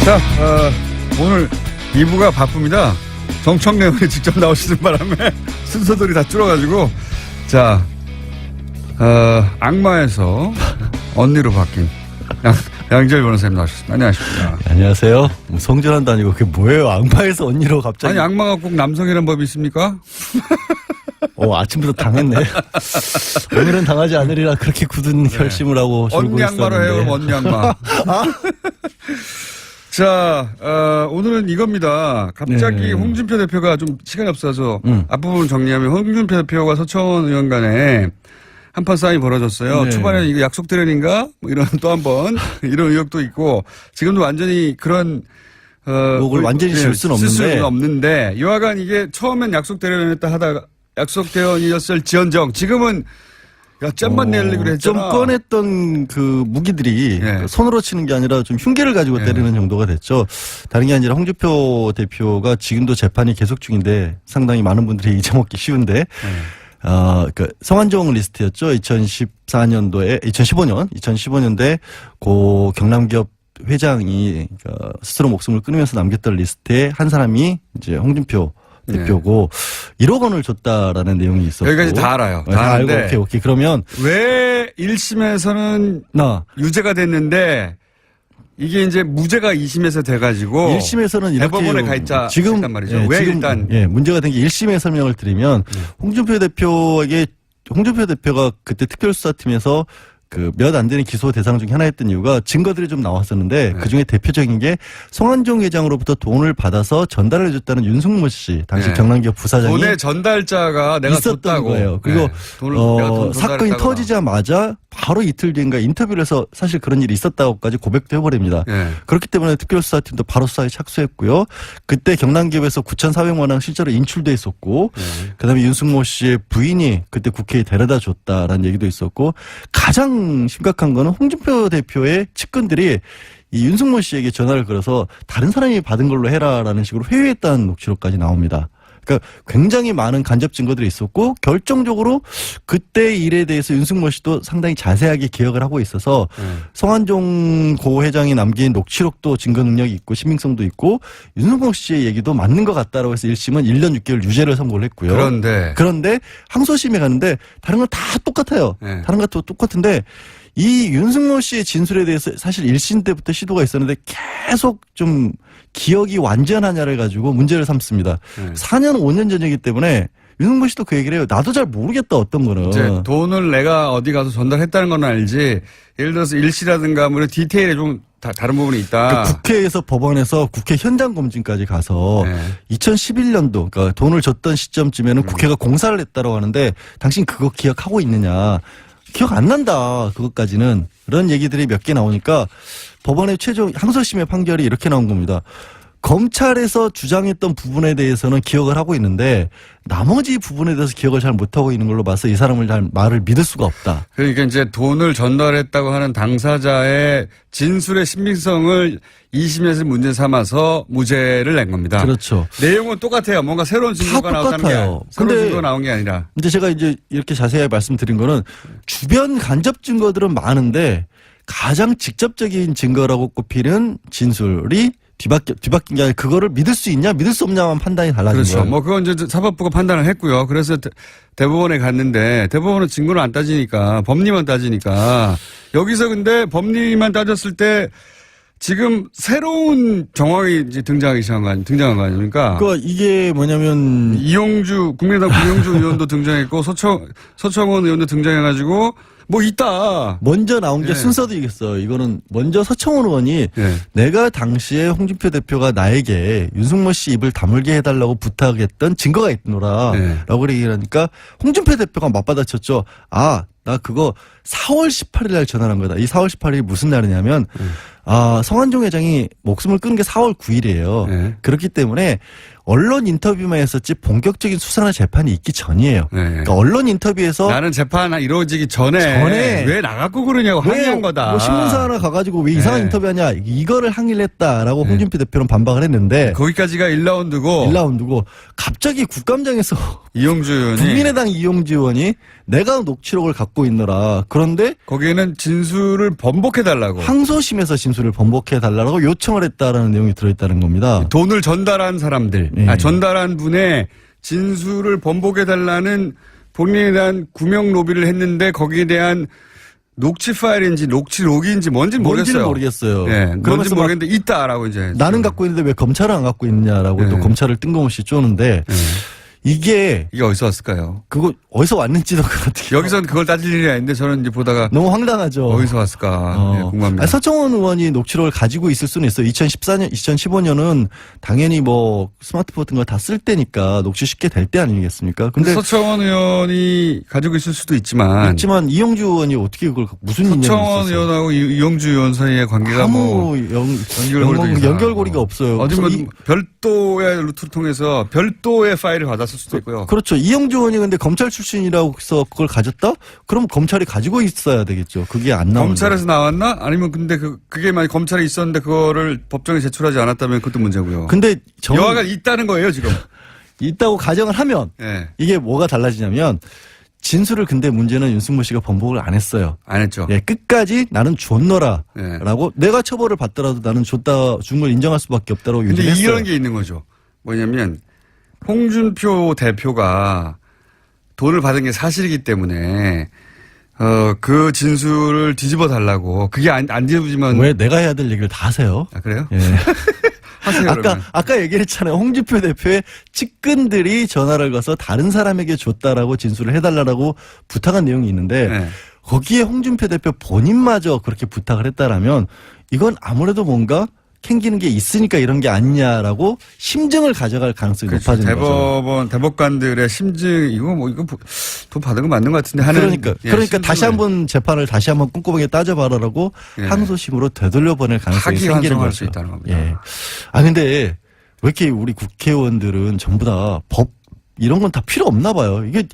자, 오늘 2부가 바쁩니다. 정청래 의원이 직접 나오시는 바람에 순서들이 다 줄어가지고 자, 악마에서 언니로 바뀐 양지열 변호사님 나오셨습니다. 안녕하십니까. 안녕하세요. 뭐 성전환도 아니고 그게 뭐예요? 악마에서 언니로 갑자기. 아니 악마가 꼭 남성이라는 법이 있습니까? 아침부터 당했네. 오늘은 당하지 않으리라 그렇게 굳은 결심을 하고 졸고 언니 악마로 있었는데. 해요. 언니 악마. 자, 오늘은 이겁니다. 갑자기 홍준표 대표가 좀 시간이 없어서 앞부분 정리하면 홍준표 대표와 서청원 의원 간에 한판 싸움이 벌어졌어요. 네. 초반에 이거 약속 대련인가? 뭐 이런 또 한 번 이런 의혹도 있고 지금도 완전히 그런 그걸 완전히 질 수는 없는데 여하간 이게 처음엔 약속 대련이었다 하다가 약속 대련이었을 지언정 지금은 야, 짬만 내려고 했잖아. 좀 꺼냈던 그 무기들이 손으로 치는 게 아니라 좀 흉계를 가지고 때리는 정도가 됐죠. 다른 게 아니라 홍준표 대표가 지금도 재판이 계속 중인데 상당히 많은 분들이 잊어먹기 쉬운데 그 성완종 리스트였죠. 2015년도에 고 경남기업 회장이 스스로 목숨을 끊으면서 남겼던 리스트에 한 사람이 이제 홍준표 대표고 1억 원을 줬다라는 내용이 있었고 여기까지 다 알아요. 다 알고 오케이. 그러면 왜 1심에서는 유죄가 됐는데 이게 이제 무죄가 2심에서 돼가지고 1심에서는 이렇게 대법원에 가 있자 지금 말이죠. 왜 지금 일단 문제가 된 게 1심의 설명을 드리면 홍준표 대표가 그때 특별수사팀에서 그 몇 안 되는 기소 대상 중에 하나였던 이유가 증거들이 좀 나왔었는데 그 중에 대표적인 게 송환종 회장으로부터 돈을 받아서 전달해 줬다는 윤승모 씨 당시 경남기업 부사장이 돈의 전달자가 내가 있었던 줬다고. 거예요. 그리고 사건이 터지자마자 바로 이틀 뒤인가 인터뷰를 해서 사실 그런 일이 있었다고까지 고백도 해버립니다. 그렇기 때문에 특별수사팀도 바로 수사에 착수했고요. 그때 경남기업에서 9,400만 원 실제로 인출돼 있었고 그다음에 윤승모 씨의 부인이 그때 국회에 데려다 줬다라는 얘기도 있었고 가장 심각한 거는 홍준표 대표의 측근들이 이 윤승모 씨에게 전화를 걸어서 다른 사람이 받은 걸로 해라라는 식으로 회유했다는 녹취록까지 나옵니다. 그러니까 굉장히 많은 간접 증거들이 있었고 결정적으로 그때 일에 대해서 윤승모 씨도 상당히 자세하게 기억을 하고 있어서 성완종 고 회장이 남긴 녹취록도 증거 능력이 있고 신빙성도 있고 윤승모 씨의 얘기도 맞는 것 같다라고 해서 1심은 1년 6개월 유죄를 선고를 했고요. 그런데 항소심에 가는데 다른 건 다 똑같아요. 네. 다른 것도 똑같은데 이 윤승모 씨의 진술에 대해서 사실 1심 때부터 시도가 있었는데 계속 좀 기억이 완전하냐를 가지고 문제를 삼습니다. 4년 5년 전이기 때문에 윤승모 씨도 그 얘기를 해요. 나도 잘 모르겠다 어떤 거는. 이제 돈을 내가 어디 가서 전달했다는 건 알지. 예를 들어서 일시라든가 뭐 디테일에 좀 다른 부분이 있다. 그러니까 국회에서 법원에서 국회 현장 검증까지 가서 2011년도 그러니까 돈을 줬던 시점쯤에는 국회가 공사를 했다고 하는데 당신 그거 기억하고 있느냐. 기억 안 난다. 그것까지는. 그런 얘기들이 몇 개 나오니까 법원의 최종 항소심의 판결이 이렇게 나온 겁니다. 검찰에서 주장했던 부분에 대해서는 기억을 하고 있는데 나머지 부분에 대해서 기억을 잘 못하고 있는 걸로 봐서 이 사람을 잘 말을 믿을 수가 없다. 그러니까 이제 돈을 전달했다고 하는 당사자의 진술의 신빙성을 2심에서 문제 삼아서 무죄를 낸 겁니다. 그렇죠. 내용은 똑같아요. 뭔가 새로운 증거가 나왔다는 게 똑같아요. 새로운 근데 증거가 나온 게 아니라. 이제 제가 이제 이렇게 자세히 말씀드린 거는 주변 간접 증거들은 많은데 가장 직접적인 증거라고 꼽히는 진술이 뒤바뀐 게 아니라 그거를 믿을 수 있냐 믿을 수 없냐만 판단이 달라진 그렇죠. 거예요. 뭐 그건 이제 사법부가 판단을 했고요. 그래서 대법원에 갔는데 대법원은 증거를 안 따지니까 법리만 따지니까 여기서 근데 법리만 따졌을 때 지금 새로운 정황이 이제 등장한 거 아닙니까? 그러니까 이게 뭐냐면 국민의당 이용주 의원도 등장했고 서청원 의원도 등장해가지고 뭐 있다. 먼저 나온 게 순서도 이겠어요. 이거는 먼저 서청원 의원이 내가 당시에 홍준표 대표가 나에게 윤승모 씨 입을 다물게 해달라고 부탁했던 증거가 있노라 라고 얘기하니까 홍준표 대표가 맞받아쳤죠. 아, 나 그거 4월 18일 날 전화한 거다. 이 4월 18일이 무슨 날이냐면 성완종 회장이 목숨을 끊은 게 4월 9일이에요. 그렇기 때문에 언론 인터뷰만 했었지 본격적인 수사나 재판이 있기 전이에요. 그러니까 언론 인터뷰에서 나는 재판 이루어지기 전에 왜 나갖고 그러냐고 항의한 거다. 뭐 신문사 하나 가가지고 왜 이상한 인터뷰하냐 이거를 항의를 했다라고 홍준표 대표는 반박을 했는데 거기까지가 1라운드고 갑자기 국감장에서 이용주 의원이 국민의당 이용주 의원이 내가 녹취록을 갖고 있노라. 그런데 거기에는 진술을 번복해달라고 항소심에서 진술을 번복해달라고 요청을 했다라는 내용이 들어있다는 겁니다. 돈을 전달한 사람들 전달한 분의 진술을 번복해달라는 본인에 대한 구명 로비를 했는데 거기에 대한 녹취 파일인지 녹취록인지 뭔지는 모르겠어요. 뭔지 모르겠는데 있다라고 이제 나는 갖고 있는데 왜 검찰은 안 갖고 있느냐라고 또 검찰을 뜬금없이 쪼는데 이게 어디서 왔을까요? 그거 어디서 왔는지도 그렇게 여기서는 그걸 따질 일이 아닌데 저는 이제 보다가 너무 황당하죠. 어디서 왔을까 궁금합니다. 서청원 의원이 녹취록을 가지고 있을 수는 있어요. 2014년, 2015년은 당연히 뭐 스마트폰 같은 거 다 쓸 때니까 녹취 쉽게 될 때 아니겠습니까? 근데 서청원 의원이 가지고 있을 수도 있지만 이용주 의원이 어떻게 그걸 무슨 인연이 있었어요? 서청원 의원하고 이용주 의원 사이의 관계가 아무 연결고리가 없어요. 어디 뭐 별도의 루트를 통해서 별도의 파일을 받았을 수도 있고요. 그렇죠. 이용주 의원이 근데 검찰 출신이라고 해서 그걸 가졌다? 그럼 검찰이 가지고 있어야 되겠죠. 그게 안 나오는 검찰에서 나왔나? 아니면 근데 그게 만약 검찰에 있었는데 그거를 법정에 제출하지 않았다면 그것도 문제고요. 근데 여하간 있다는 거예요, 지금. 있다고 가정을 하면 이게 뭐가 달라지냐면 진술을 근데 문제는 윤승모 씨가 번복을 안 했어요. 안 했죠. 끝까지 나는 줬노라라고 내가 처벌을 받더라도 나는 준 걸 인정할 수밖에 없다라고 근데 얘기를 했어요. 이런 게 있는 거죠. 뭐냐면 홍준표 대표가 돈을 받은 게 사실이기 때문에 그 진술을 뒤집어 달라고 그게 안 뒤집으면 왜 내가 해야 될 얘기를 다 하세요? 아 그래요? 예. 하세요. 아까 얘기를 했잖아요. 홍준표 대표의 측근들이 전화를 걸어서 다른 사람에게 줬다라고 진술을 해달라고 부탁한 내용이 있는데 거기에 홍준표 대표 본인마저 그렇게 부탁을 했다라면 이건 아무래도 뭔가 캥기는 게 있으니까 이런 게 아니냐라고 심증을 가져갈 가능성이 높아지는 거죠. 대법관들의 심증 이거 돈 받은 거 맞는 것 같은데 하는 그러니까 다시 한번 재판을 다시 한번 꼼꼼하게 따져봐라라고 항소심으로 되돌려보낼 가능성이 생기는 거죠. 수 있다는 겁니다. 근데 왜 이렇게 우리 국회의원들은 전부 다 법 이런 건 다 필요 없나 봐요. 이게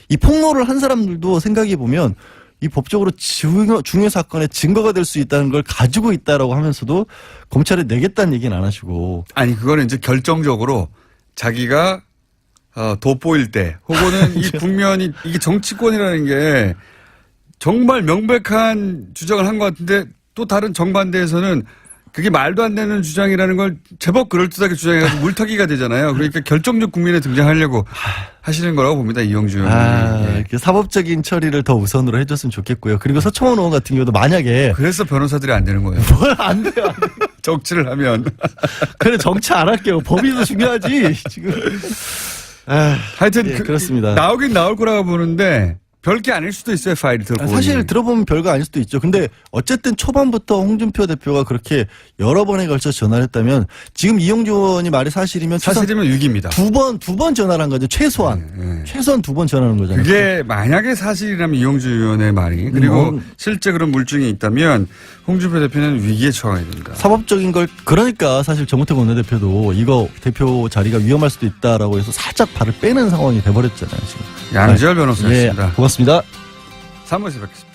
이 폭로를 한 사람들도 생각해 보면 이 법적으로 중요 사건의 증거가 될 수 있다는 걸 가지고 있다라고 하면서도 검찰에 내겠다는 얘기는 안 하시고. 아니 그거는 이제 결정적으로 자기가 돋보일 때 혹은 이 국면이 이게 정치권이라는 게 정말 명백한 주장을 한 것 같은데 또 다른 정반대에서는 그게 말도 안 되는 주장이라는 걸 제법 그럴듯하게 주장해가지고 물타기가 되잖아요. 그러니까 결정적 국면에 등장하려고 하시는 거라고 봅니다. 이용주 의원이. 예. 사법적인 처리를 더 우선으로 해줬으면 좋겠고요. 그리고 서청원 의원 같은 경우도 만약에 그래서 변호사들이 안 되는 거예요. 뭘 안 돼요. 정치를 하면. 그래 정치 안 할게요. 법이 더 중요하지 지금. 하여튼 그렇습니다. 나오긴 나올 거라고 보는데 별게 아닐 수도 있어요. 파일을 들어보니. 사실 들어보면 별거 아닐 수도 있죠. 근데 어쨌든 초반부터 홍준표 대표가 그렇게 여러 번에 걸쳐 전화를 했다면 지금 이용주 의원이 말이 사실이면 위기입니다. 두 번 전화를 한 거죠. 최소한. 최소한 2번 전화하는 거잖아요. 그게 만약에 사실이라면 이용주 의원의 말이 그리고 실제 그런 물증이 있다면 홍준표 대표는 위기에 처하게 됩니다. 사법적인 걸 그러니까 사실 정우택 원내대표도 이거 대표 자리가 위험할 수도 있다라고 해서 살짝 발을 빼는 상황이 돼버렸잖아요. 지금. 양지열 변호사였습니다. 고맙습니다. 3부에서 뵙겠습니다.